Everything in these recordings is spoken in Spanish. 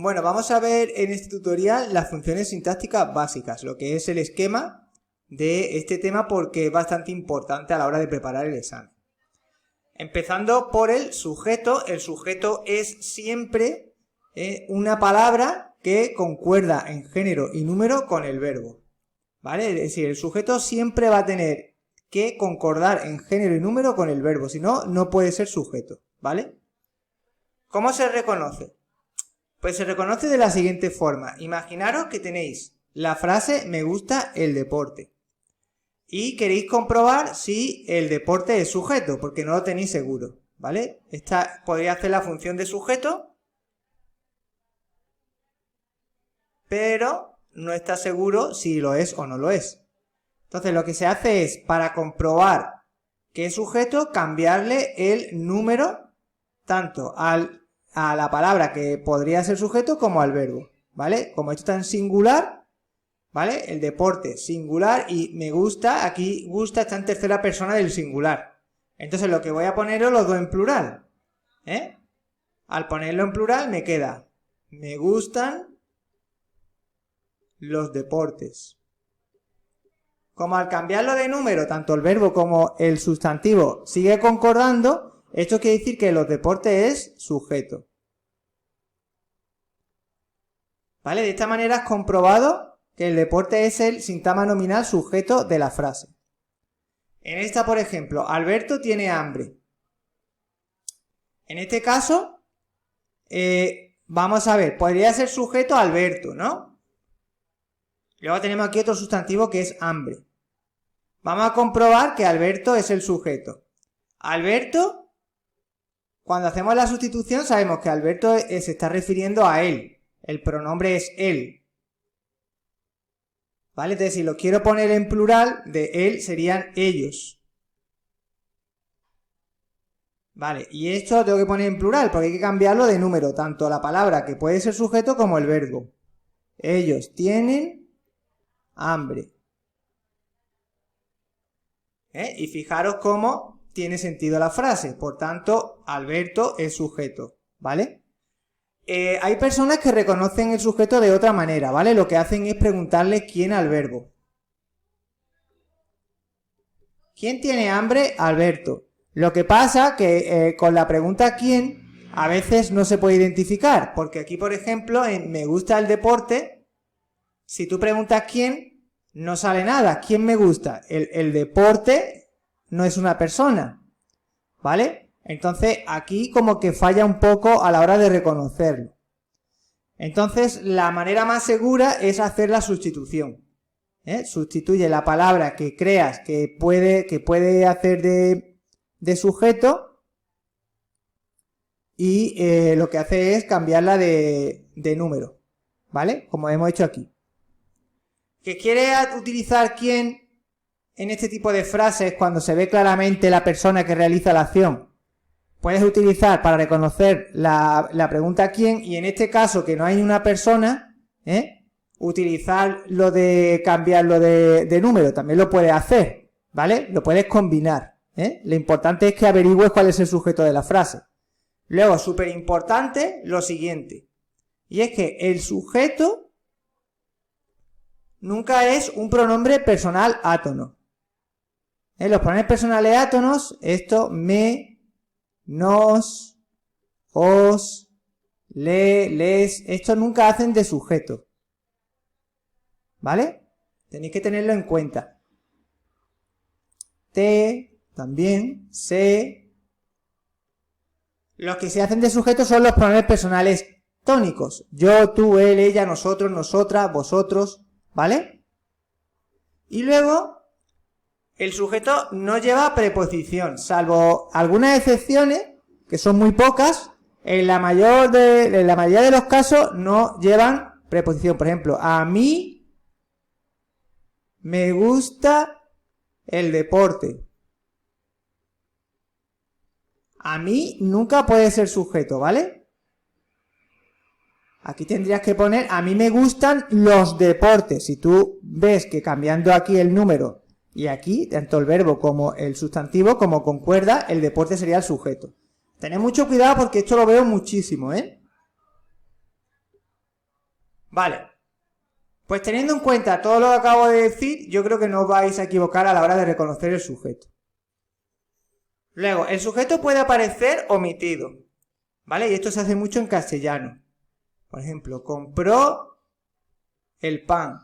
Bueno, vamos a ver en este tutorial las funciones sintácticas básicas, lo que es el esquema de este tema porque es bastante importante a la hora de preparar el examen. Empezando por el sujeto es siempre una palabra que concuerda en género y número con el verbo, ¿vale? Es decir, el sujeto siempre va a tener que concordar en género y número con el verbo, si no, no puede ser sujeto, ¿vale? ¿Cómo se reconoce? Pues se reconoce de la siguiente forma. Imaginaros que tenéis la frase me gusta el deporte y queréis comprobar si el deporte es sujeto, porque no lo tenéis seguro, ¿vale? Esta podría hacer la función de sujeto, pero no está seguro si lo es o no lo es. Entonces lo que se hace es, para comprobar que es sujeto, cambiarle el número tanto a la palabra que podría ser sujeto como al verbo, ¿vale? Como esto está en singular, ¿vale? El deporte singular y me gusta, aquí gusta está en tercera persona del singular. Entonces lo que voy a poner es los dos en plural, ¿eh? Al ponerlo en plural me queda me gustan los deportes. Como al cambiarlo de número, tanto el verbo como el sustantivo sigue concordando, esto quiere decir que los deportes es sujeto. ¿Vale? De esta manera has comprobado que el deporte es el sintagma nominal sujeto de la frase. En esta, por ejemplo, Alberto tiene hambre. En este caso, vamos a ver, podría ser sujeto Alberto, ¿no? Luego tenemos aquí otro sustantivo que es hambre. Vamos a comprobar que Alberto es el sujeto. Alberto, cuando hacemos la sustitución sabemos que Alberto se está refiriendo a él. El pronombre es él. ¿Vale? Entonces, si lo quiero poner en plural, de él serían ellos. Vale, y esto lo tengo que poner en plural porque hay que cambiarlo de número, tanto la palabra que puede ser sujeto como el verbo. Ellos tienen hambre. Y fijaros cómo tiene sentido la frase. Por tanto, Alberto es sujeto, ¿vale? Hay personas que reconocen el sujeto de otra manera, ¿vale? Lo que hacen es preguntarle quién al verbo. ¿Quién tiene hambre? Alberto. Lo que pasa que con la pregunta quién a veces no se puede identificar, porque aquí, por ejemplo, en me gusta el deporte, si tú preguntas quién, no sale nada. ¿Quién me gusta? El deporte no es una persona, ¿vale? Entonces aquí como que falla un poco a la hora de reconocerlo. Entonces la manera más segura es hacer la sustitución. Sustituye la palabra que creas que puede hacer de sujeto y lo que hace es cambiarla de número, ¿vale? Como hemos hecho aquí. ¿Que quiere utilizar quién en este tipo de frases cuando se ve claramente la persona que realiza la acción? Puedes utilizar para reconocer la pregunta quién y en este caso que no hay una persona, utilizar lo de cambiarlo de número, también lo puedes hacer, ¿vale? Lo puedes combinar, Lo importante es que averigües cuál es el sujeto de la frase. Luego, súper importante, lo siguiente, y es que el sujeto nunca es un pronombre personal átono. Los pronombres personales átonos, esto, me, nos, os, le, les, estos nunca hacen de sujeto, ¿vale? Tenéis que tenerlo en cuenta. Te, también, se. Los que se hacen de sujeto son los pronombres personales tónicos. Yo, tú, él, ella, nosotros, nosotras, vosotros, ¿vale? Y luego el sujeto no lleva preposición, salvo algunas excepciones, que son muy pocas, en la mayoría de los casos no llevan preposición. Por ejemplo, a mí me gusta el deporte. A mí nunca puede ser sujeto, ¿vale? Aquí tendrías que poner, a mí me gustan los deportes. Si tú ves que cambiando aquí el número y aquí, tanto el verbo como el sustantivo, como concuerda, el deporte sería el sujeto. Tened mucho cuidado porque esto lo veo muchísimo, Vale. Pues teniendo en cuenta todo lo que acabo de decir, yo creo que no os vais a equivocar a la hora de reconocer el sujeto. Luego, el sujeto puede aparecer omitido, ¿vale? Y esto se hace mucho en castellano. Por ejemplo, compró el pan.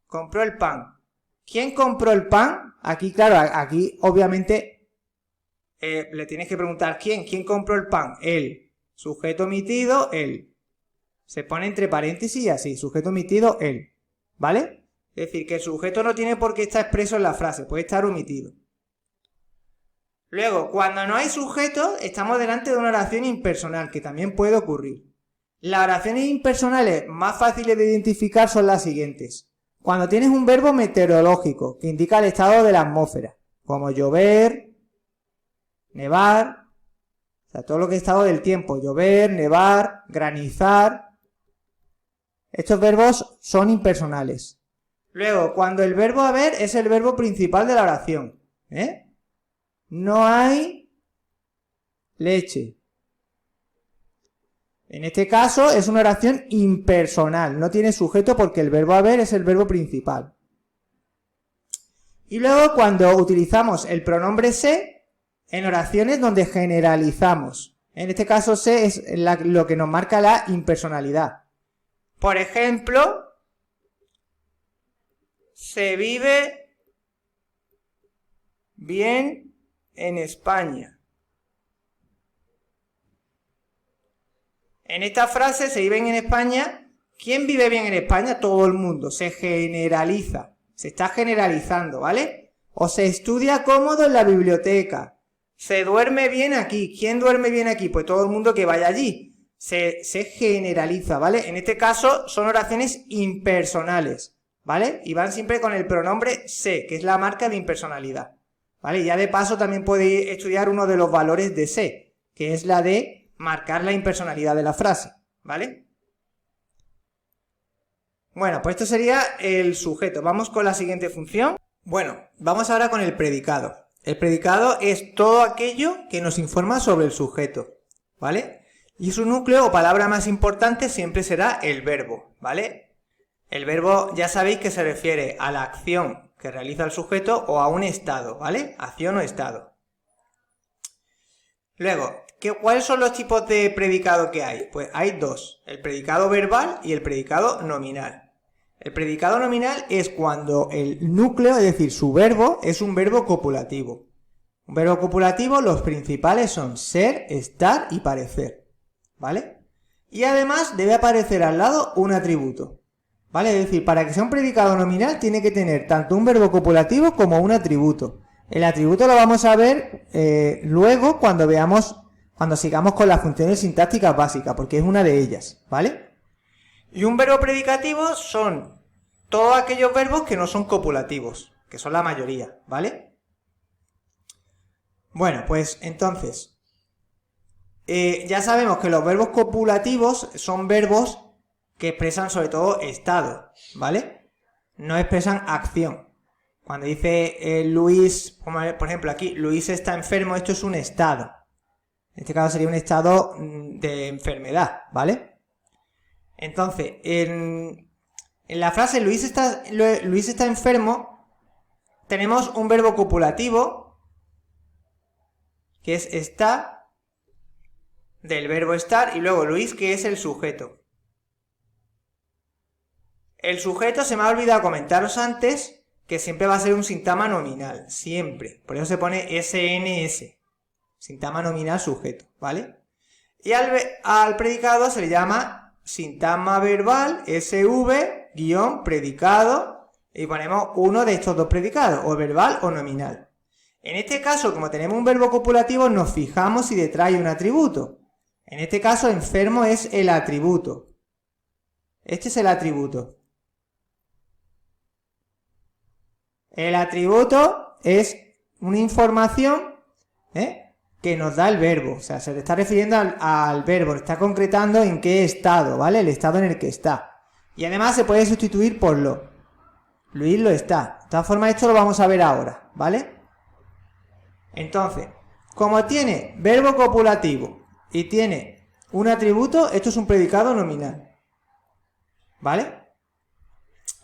Compró el pan. ¿Quién compró el pan? Aquí, claro, aquí obviamente le tienes que preguntar ¿quién compró el pan? Él. Sujeto omitido, él. Se pone entre paréntesis y así, sujeto omitido, él. ¿Vale? Es decir, que el sujeto no tiene por qué estar expreso en la frase, puede estar omitido. Luego, cuando no hay sujeto, estamos delante de una oración impersonal, que también puede ocurrir. Las oraciones impersonales más fáciles de identificar son las siguientes. Cuando tienes un verbo meteorológico, que indica el estado de la atmósfera, como llover, nevar, o sea, todo lo que es estado del tiempo, llover, nevar, granizar. Estos verbos son impersonales. Luego, cuando el verbo haber es el verbo principal de la oración, no hay leche. En este caso es una oración impersonal, no tiene sujeto porque el verbo haber es el verbo principal. Y luego cuando utilizamos el pronombre se en oraciones donde generalizamos. En este caso se es lo que nos marca la impersonalidad. Por ejemplo, se vive bien en España. En esta frase, se vive bien en España, ¿quién vive bien en España? Todo el mundo, se generaliza, se está generalizando, ¿vale? O se estudia cómodo en la biblioteca, se duerme bien aquí, ¿quién duerme bien aquí? Pues todo el mundo que vaya allí. Se generaliza, ¿vale? En este caso son oraciones impersonales, ¿vale? Y van siempre con el pronombre se, que es la marca de impersonalidad, ¿vale? Y ya de paso también podéis estudiar uno de los valores de se, que es la de marcar la impersonalidad de la frase, ¿vale? Bueno, pues esto sería el sujeto. Vamos con la siguiente función. Bueno, vamos ahora con el predicado. El predicado es todo aquello que nos informa sobre el sujeto, ¿vale? Y su núcleo o palabra más importante siempre será el verbo, ¿vale? El verbo ya sabéis que se refiere a la acción que realiza el sujeto o a un estado, ¿vale? Acción o estado. Luego, ¿cuáles son los tipos de predicado que hay? Pues hay dos, el predicado verbal y el predicado nominal. El predicado nominal es cuando el núcleo, es decir, su verbo, es un verbo copulativo. Un verbo copulativo, los principales son ser, estar y parecer, ¿vale? Y además debe aparecer al lado un atributo, ¿vale? Es decir, para que sea un predicado nominal tiene que tener tanto un verbo copulativo como un atributo. El atributo lo vamos a ver luego cuando sigamos con las funciones sintácticas básicas, porque es una de ellas, ¿vale? Y un verbo predicativo son todos aquellos verbos que no son copulativos, que son la mayoría, ¿vale? Bueno, pues entonces, ya sabemos que los verbos copulativos son verbos que expresan sobre todo estado, ¿vale? No expresan acción. Cuando dice Luis, por ejemplo aquí, Luis está enfermo, esto es un estado. En este caso sería un estado de enfermedad, ¿vale? Entonces, en la frase Luis está enfermo, tenemos un verbo copulativo, que es está, del verbo estar, y luego Luis, que es el sujeto. El sujeto, se me ha olvidado comentaros antes, que siempre va a ser un sintagma nominal, siempre. Por eso se pone SNS, sintagma nominal sujeto, ¿vale? Y al predicado se le llama sintagma verbal, SV, guión, predicado, y ponemos uno de estos dos predicados, o verbal o nominal. En este caso, como tenemos un verbo copulativo, nos fijamos si detrás hay un atributo. En este caso, enfermo es el atributo. Este es el atributo. El atributo es una información que nos da el verbo. O sea, se le está refiriendo al verbo, le está concretando en qué estado, ¿vale? El estado en el que está. Y además se puede sustituir por lo. Luis lo está. De todas formas, esto lo vamos a ver ahora, ¿vale? Entonces, como tiene verbo copulativo y tiene un atributo, esto es un predicado nominal. ¿Vale?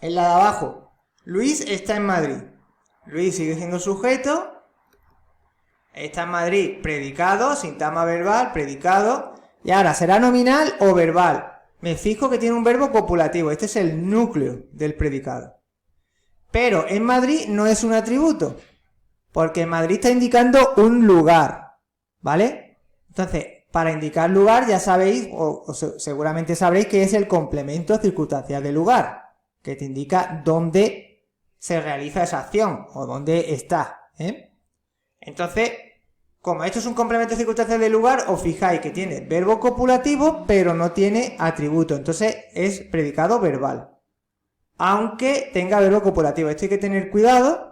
En la de abajo, Luis está en Madrid. Luis sigue siendo sujeto. Está en Madrid, predicado, sintagma verbal, predicado. Y ahora, ¿será nominal o verbal? Me fijo que tiene un verbo copulativo. Este es el núcleo del predicado. Pero en Madrid no es un atributo, porque en Madrid está indicando un lugar, ¿vale? Entonces, para indicar lugar ya sabéis, o seguramente sabréis que es el complemento circunstancial del lugar, que te indica dónde se realiza esa acción, o dónde está, ¿eh? Entonces, como esto es un complemento circunstancial del lugar, os fijáis que tiene verbo copulativo, pero no tiene atributo, entonces es predicado verbal. Aunque tenga verbo copulativo, esto hay que tener cuidado,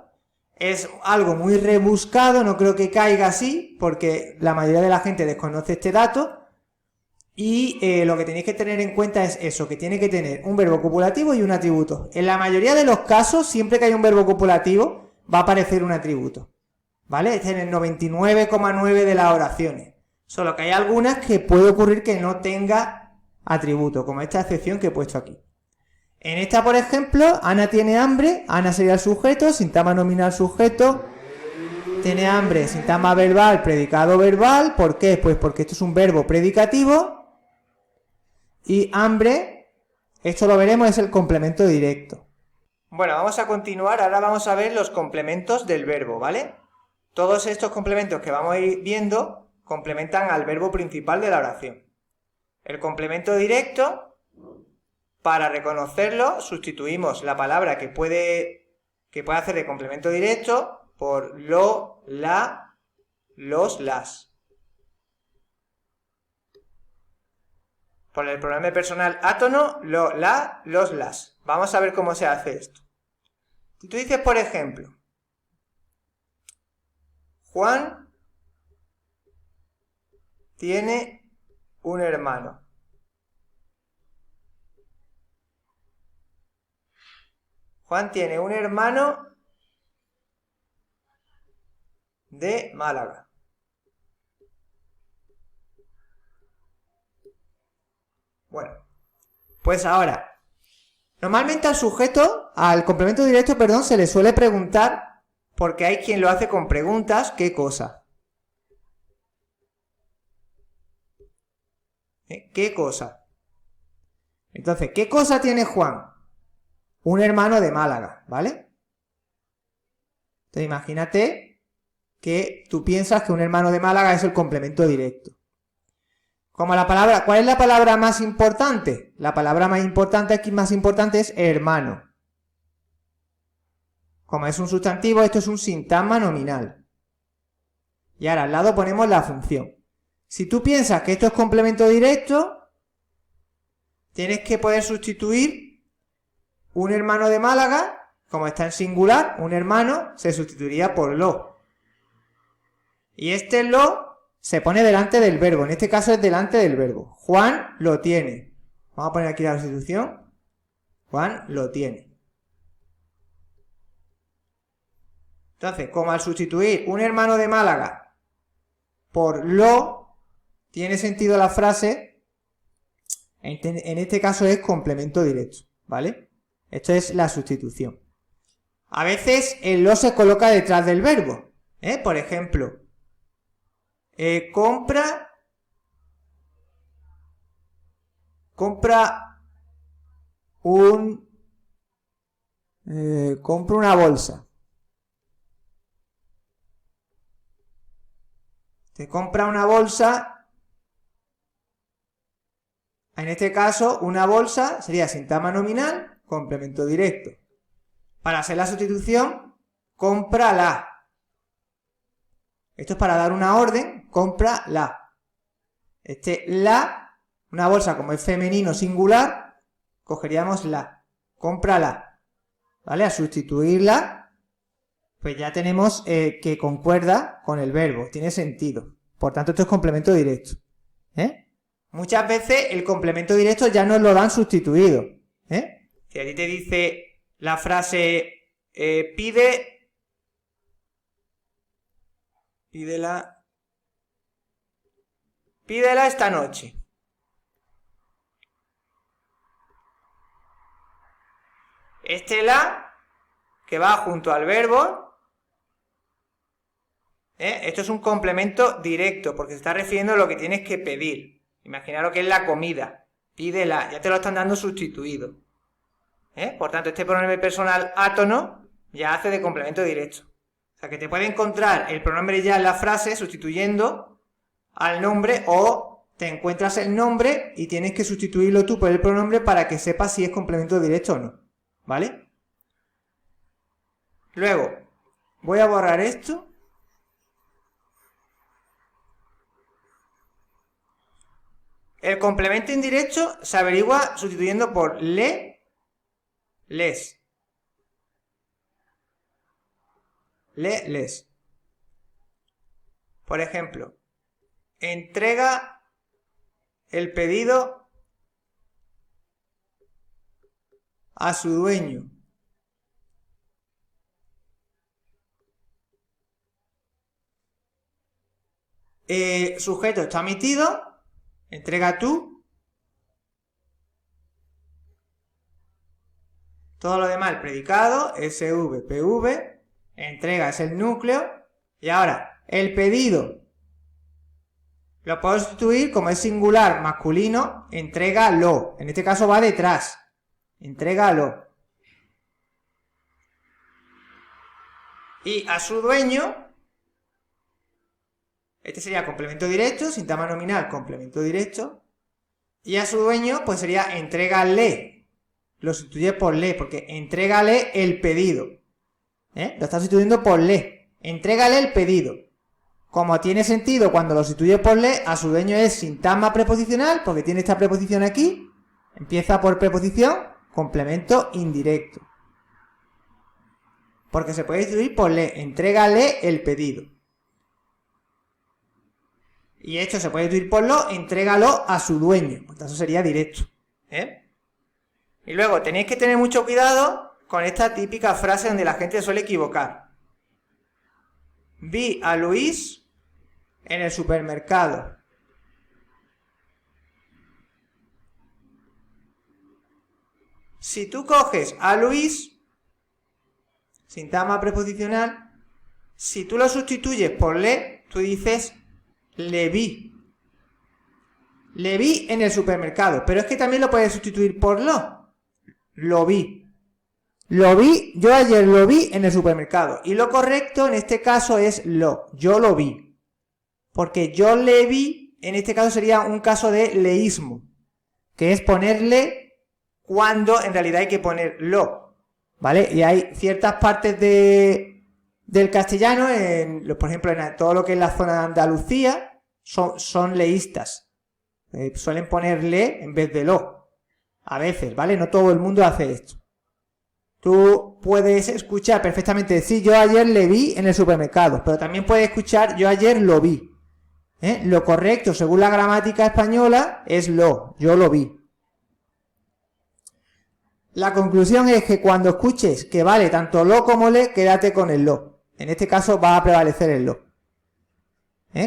es algo muy rebuscado, no creo que caiga así, porque la mayoría de la gente desconoce este dato, y lo que tenéis que tener en cuenta es eso, que tiene que tener un verbo copulativo y un atributo. En la mayoría de los casos, siempre que hay un verbo copulativo, va a aparecer un atributo, ¿vale? Este es en el 99,9 de las oraciones, solo que hay algunas que puede ocurrir que no tenga atributo, como esta excepción que he puesto aquí. En esta, por ejemplo, Ana tiene hambre, Ana sería el sujeto, sintagma nominal sujeto, tiene hambre, sintagma verbal, predicado verbal, ¿por qué? Pues porque esto es un verbo predicativo, y hambre, esto lo veremos, es el complemento directo. Bueno, vamos a continuar, ahora vamos a ver los complementos del verbo, ¿vale? Todos estos complementos que vamos a ir viendo complementan al verbo principal de la oración. El complemento directo, para reconocerlo, sustituimos la palabra que puede hacer de complemento directo por lo, la, los, las. Por el pronombre personal átono, lo, la, los, las. Vamos a ver cómo se hace esto. Si tú dices, por ejemplo, Juan tiene un hermano. Juan tiene un hermano de Málaga. Bueno, pues ahora, normalmente al sujeto, al complemento directo, perdón, se le suele preguntar, porque hay quien lo hace con preguntas, ¿qué cosa? ¿Qué cosa? Entonces, ¿qué cosa tiene Juan? Un hermano de Málaga, ¿vale? Entonces imagínate que tú piensas que un hermano de Málaga es el complemento directo. Como la palabra, ¿cuál es la palabra más importante? La palabra más importante aquí, más importante es hermano. Como es un sustantivo, esto es un sintagma nominal. Y ahora al lado ponemos la función. Si tú piensas que esto es complemento directo, tienes que poder sustituir un hermano de Málaga, como está en singular, un hermano se sustituiría por lo. Y este lo se pone delante del verbo, en este caso es delante del verbo. Juan lo tiene. Vamos a poner aquí la sustitución. Juan lo tiene. Entonces, como al sustituir un hermano de Málaga por lo, tiene sentido la frase, en este caso es complemento directo, ¿vale? Esto es la sustitución. A veces el lo se coloca detrás del verbo, Por ejemplo, compra una bolsa. Te compra una bolsa. En este caso, una bolsa sería sintagma nominal, complemento directo. Para hacer la sustitución, cómprala. Esto es para dar una orden, cómprala. La, una bolsa como es femenino singular, cogeríamos la, cómprala. ¿Vale? A sustituirla, pues ya tenemos que concuerda con el verbo, tiene sentido. Por tanto, esto es complemento directo. Muchas veces el complemento directo ya nos lo dan sustituido. Si a ti te dice la frase pídela esta noche. Este la que va junto al verbo, esto es un complemento directo, porque se está refiriendo a lo que tienes que pedir. Imaginaros que es la comida. Pídela, ya te lo están dando sustituido. Por tanto, este pronombre personal átono ya hace de complemento directo. O sea, que te puede encontrar el pronombre ya en la frase sustituyendo al nombre, o te encuentras el nombre y tienes que sustituirlo tú por el pronombre para que sepas si es complemento directo o no. ¿Vale? Luego, voy a borrar esto. El complemento indirecto se averigua sustituyendo por le, les. Le, les. Por ejemplo, entrega el pedido a su dueño. Sujeto está omitido. Entrega tú. Todo lo demás, el predicado, SV, PV. Entrega es el núcleo. Y ahora, el pedido lo puedo sustituir, como es singular masculino, entrégalo. En este caso va detrás. Entrégalo. Y a su dueño, este sería complemento directo, sintagma nominal, complemento directo. Y a su dueño, pues sería entrégale. Lo sustituye por le, porque entrégale el pedido. Lo está sustituyendo por le. Entrégale el pedido. Como tiene sentido cuando lo sustituye por le, a su dueño es sintagma preposicional, porque tiene esta preposición aquí. Empieza por preposición, complemento indirecto. Porque se puede sustituir por le. Entrégale el pedido. Y esto se puede sustituir por lo, entrégalo a su dueño. Por tanto, sería directo. Y luego, tenéis que tener mucho cuidado con esta típica frase donde la gente suele equivocar. Vi a Luis en el supermercado. Si tú coges a Luis, sintagma preposicional, si tú lo sustituyes por le, tú dices le vi. Le vi en el supermercado. Pero es que también lo puedes sustituir por lo. Lo vi. Lo vi, yo ayer lo vi en el supermercado. Y lo correcto en este caso es lo. Yo lo vi. Porque yo le vi, en este caso sería un caso de leísmo. Que es ponerle cuando en realidad hay que poner lo. ¿Vale? Y hay ciertas partes del castellano, por ejemplo, en todo lo que es la zona de Andalucía, son leístas. Suelen ponerle en vez de lo. A veces, ¿vale? No todo el mundo hace esto. Tú puedes escuchar perfectamente decir yo ayer le vi en el supermercado, pero también puedes escuchar yo ayer lo vi. Lo correcto, según la gramática española, es lo. Yo lo vi. La conclusión es que cuando escuches que vale tanto lo como le, quédate con el lo. En este caso va a prevalecer el lo.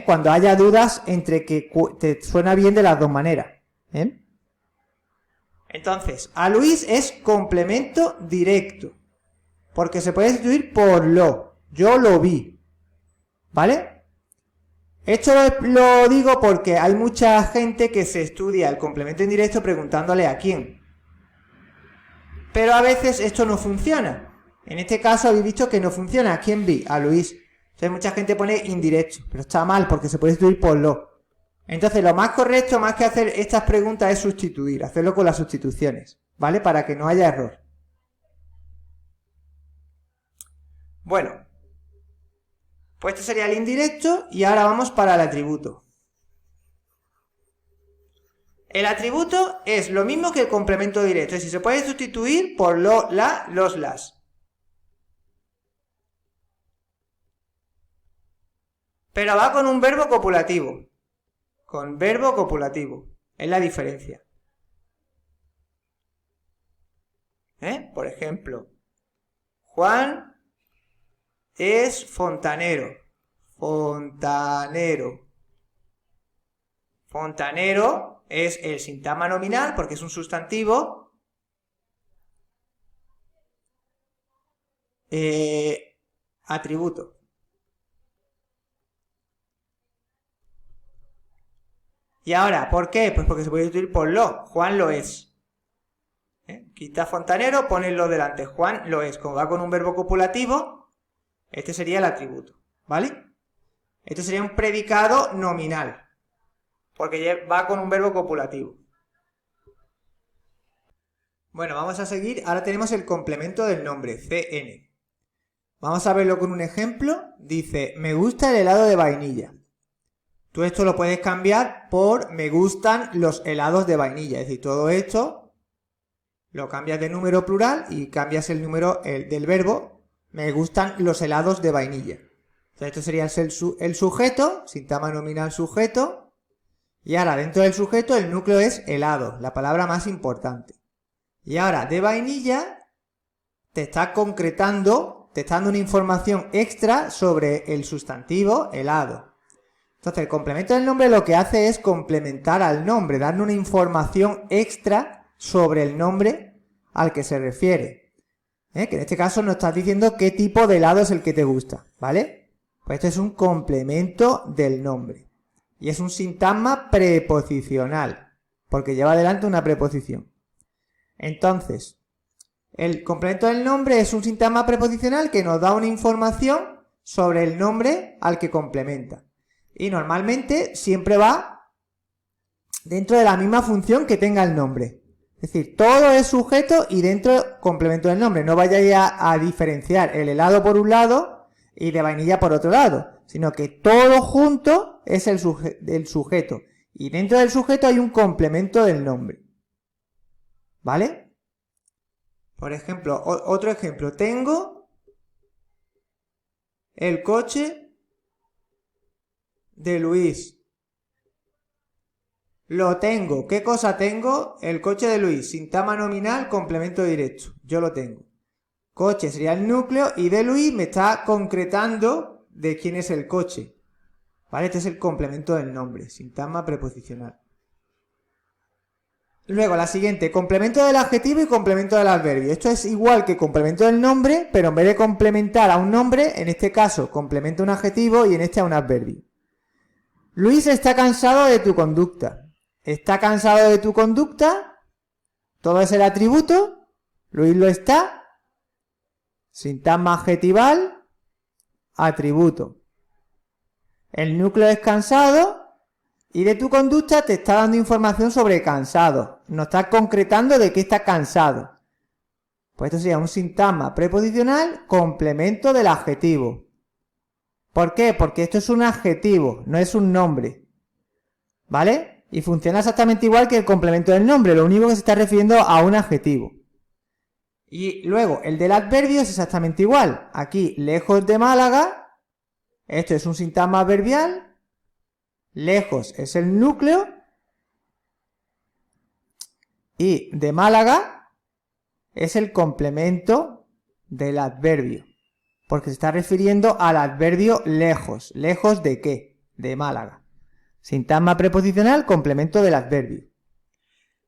Cuando haya dudas entre que te suena bien de las dos maneras. Entonces, a Luis es complemento directo. Porque se puede sustituir por lo. Yo lo vi. ¿Vale? Esto lo digo porque hay mucha gente que se estudia el complemento indirecto preguntándole a quién. Pero a veces esto no funciona. En este caso habéis visto que no funciona. ¿A quién vi? A Luis. Entonces mucha gente pone indirecto, pero está mal porque se puede sustituir por lo. Entonces lo más correcto, más que hacer estas preguntas, es sustituir, hacerlo con las sustituciones, ¿vale? Para que no haya error. Bueno, pues este sería el indirecto y ahora vamos para el atributo. El atributo es lo mismo que el complemento directo, es decir, se puede sustituir por lo, la, los, las. Pero va con un verbo copulativo. Con verbo copulativo. Es la diferencia. Por ejemplo, Juan es fontanero. Fontanero. Fontanero es el sintagma nominal porque es un sustantivo. atributo. Y ahora, ¿por qué? Pues porque se puede sustituir por lo. Juan lo es. Quita fontanero, pone lo delante. Juan lo es. Como va con un verbo copulativo, este sería el atributo. ¿Vale? Esto sería un predicado nominal. Porque va con un verbo copulativo. Bueno, vamos a seguir. Ahora tenemos el complemento del nombre, CN. Vamos a verlo con un ejemplo. Dice, me gusta el helado de vainilla. Tú esto lo puedes cambiar por me gustan los helados de vainilla. Es decir, todo esto lo cambias de número plural y cambias el número del verbo me gustan los helados de vainilla. Entonces esto sería el sujeto, sintagma nominal sujeto. Y ahora dentro del sujeto el núcleo es helado, la palabra más importante. Y ahora de vainilla te está concretando, te está dando una información extra sobre el sustantivo helado. Entonces el complemento del nombre lo que hace es complementar al nombre, darle una información extra sobre el nombre al que se refiere. Que en este caso nos estás diciendo qué tipo de helado es el que te gusta, ¿vale? Pues esto es un complemento del nombre. Y es un sintagma preposicional, porque lleva adelante una preposición. Entonces, el complemento del nombre es un sintagma preposicional que nos da una información sobre el nombre al que complementa. Y normalmente siempre va dentro de la misma función que tenga el nombre. Es decir, todo es sujeto y dentro complemento del nombre. No vayáis a diferenciar el helado por un lado y de vainilla por otro lado, sino que todo junto es el sujeto. Y dentro del sujeto hay un complemento del nombre. ¿Vale? Por ejemplo, otro ejemplo. Tengo el coche de Luis. Lo tengo. ¿Qué cosa tengo? El coche de Luis. Sintagma nominal, complemento directo. Yo lo tengo. Coche sería el núcleo y de Luis me está concretando de quién es el coche. ¿Vale? Este es el complemento del nombre. Sintagma preposicional. Luego, la siguiente. Complemento del adjetivo y complemento del adverbio. Esto es igual que complemento del nombre, pero en vez de complementar a un nombre, en este caso complementa un adjetivo y en este a un adverbio. Luis está cansado de tu conducta. Está cansado de tu conducta. Todo es el atributo. Luis lo está. Sintagma adjetival. Atributo. El núcleo es cansado. Y de tu conducta te está dando información sobre cansado. Nos está concretando de qué está cansado. Pues esto sería un sintagma preposicional complemento del adjetivo. ¿Por qué? Porque esto es un adjetivo, no es un nombre. ¿Vale? Y funciona exactamente igual que el complemento del nombre, lo único que se está refiriendo a un adjetivo. Y luego, el del adverbio es exactamente igual. Aquí, lejos de Málaga, esto es un sintagma adverbial. Lejos es el núcleo. Y de Málaga es el complemento del adverbio. Porque se está refiriendo al adverbio lejos. ¿Lejos de qué? De Málaga. Sintagma preposicional, complemento del adverbio.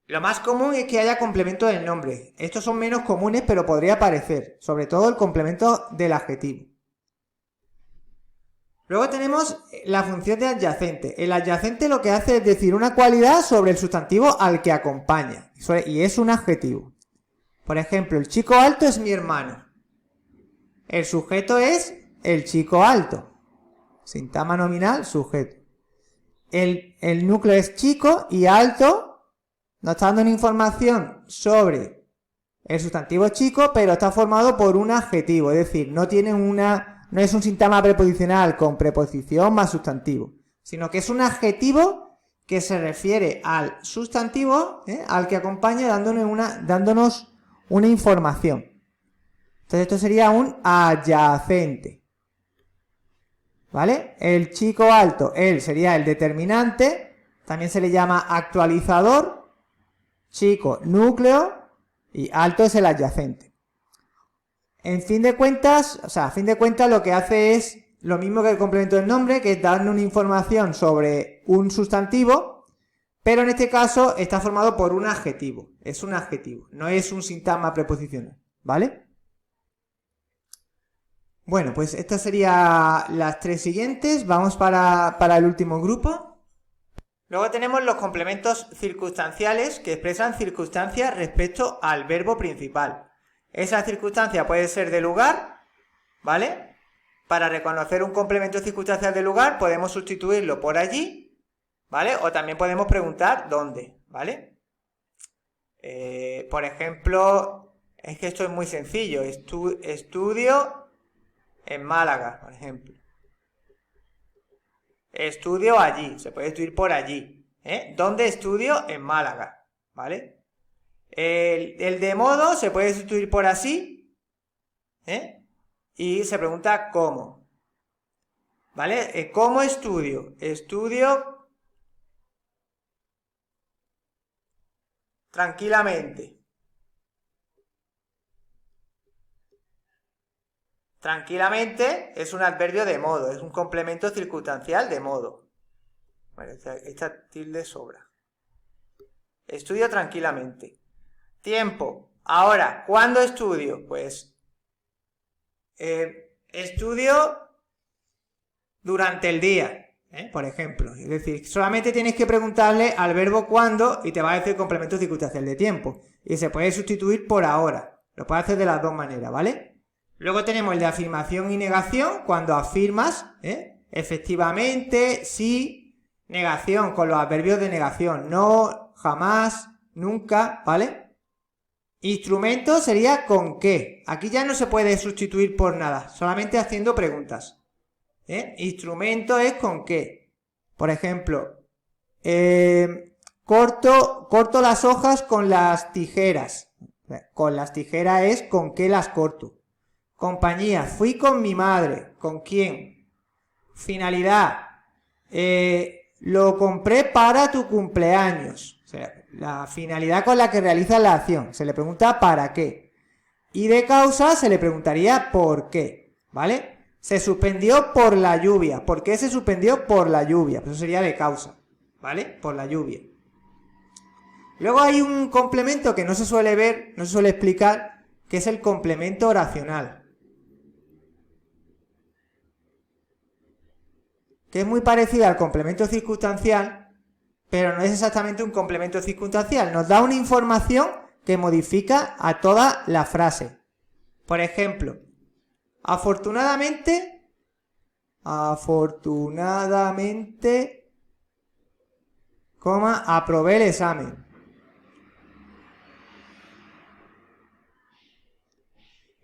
Lo más común es que haya complemento del nombre. Estos son menos comunes, pero podría aparecer. Sobre todo el complemento del adjetivo. Luego tenemos la función de adyacente. El adyacente lo que hace es decir una cualidad sobre el sustantivo al que acompaña. Y es un adjetivo. Por ejemplo, el chico alto es mi hermano. El sujeto es el chico alto. Sintagma nominal, sujeto. El núcleo es chico y alto. Nos está dando una información sobre el sustantivo chico, pero está formado por un adjetivo. Es decir, no es un sintagma preposicional con preposición más sustantivo, sino que es un adjetivo que se refiere al sustantivo, al que acompaña dándonos una información. Entonces esto sería un adyacente. ¿Vale? El chico alto, él sería el determinante, también se le llama actualizador, chico, núcleo y alto es el adyacente. A fin de cuentas lo que hace es lo mismo que el complemento del nombre, que es darle una información sobre un sustantivo, pero en este caso está formado por un adjetivo. Es un adjetivo, no es un sintagma preposicional, ¿vale? Bueno, pues estas serían las tres siguientes. Vamos para el último grupo. Luego tenemos los complementos circunstanciales que expresan circunstancias respecto al verbo principal. Esa circunstancia puede ser de lugar, ¿vale? Para reconocer un complemento circunstancial de lugar podemos sustituirlo por allí, ¿vale? O también podemos preguntar dónde, ¿vale? Por ejemplo, es que esto es muy sencillo. Estudio en Málaga, por ejemplo. Estudio allí, se puede estudiar por allí. ¿Dónde estudio? En Málaga, ¿vale? El de modo se puede sustituir por así, y se pregunta cómo, ¿vale? ¿Cómo estudio? Estudio tranquilamente. Tranquilamente es un adverbio de modo, es un complemento circunstancial de modo. Bueno, esta tilde sobra. Estudio tranquilamente. Tiempo. Ahora, ¿cuándo estudio? Pues estudio durante el día, por ejemplo. Es decir, solamente tienes que preguntarle al verbo cuándo y te va a decir complemento circunstancial de tiempo. Y se puede sustituir por ahora. Lo puedes hacer de las dos maneras, ¿vale? Luego tenemos el de afirmación y negación, cuando afirmas, efectivamente, sí, negación, con los adverbios de negación, no, jamás, nunca, ¿vale? Instrumento sería con qué. Aquí ya no se puede sustituir por nada, solamente haciendo preguntas. Instrumento es con qué. Por ejemplo, corto las hojas con las tijeras. Con las tijeras es con qué las corto. Compañía, fui con mi madre. ¿Con quién? Finalidad, lo compré para tu cumpleaños. O sea, la finalidad con la que realiza la acción. Se le pregunta para qué. Y de causa se le preguntaría por qué. ¿Vale? Se suspendió por la lluvia. ¿Por qué se suspendió? Por la lluvia. Eso sería de causa. ¿Vale? Por la lluvia. Luego hay un complemento que no se suele ver, no se suele explicar, que es el complemento oracional. Que es muy parecido al complemento circunstancial, pero no es exactamente un complemento circunstancial. Nos da una información que modifica a toda la frase. Por ejemplo, afortunadamente, aprobé el examen.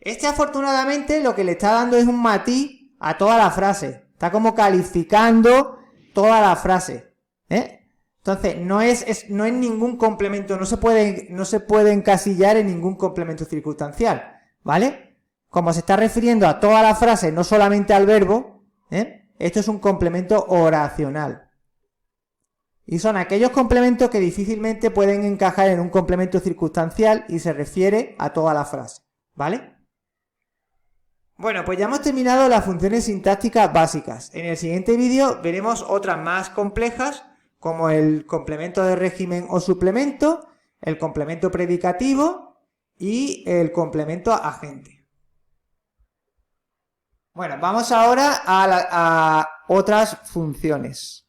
Este afortunadamente lo que le está dando es un matiz a toda la frase. Está como calificando toda la frase. Entonces, no es ningún complemento, no se puede encasillar en ningún complemento circunstancial, ¿vale? Como se está refiriendo a toda la frase, no solamente al verbo, esto es un complemento oracional. Y son aquellos complementos que difícilmente pueden encajar en un complemento circunstancial y se refiere a toda la frase, ¿vale? Bueno, pues ya hemos terminado las funciones sintácticas básicas. En el siguiente vídeo veremos otras más complejas, como el complemento de régimen o suplemento, el complemento predicativo y el complemento agente. Bueno, vamos ahora a otras funciones.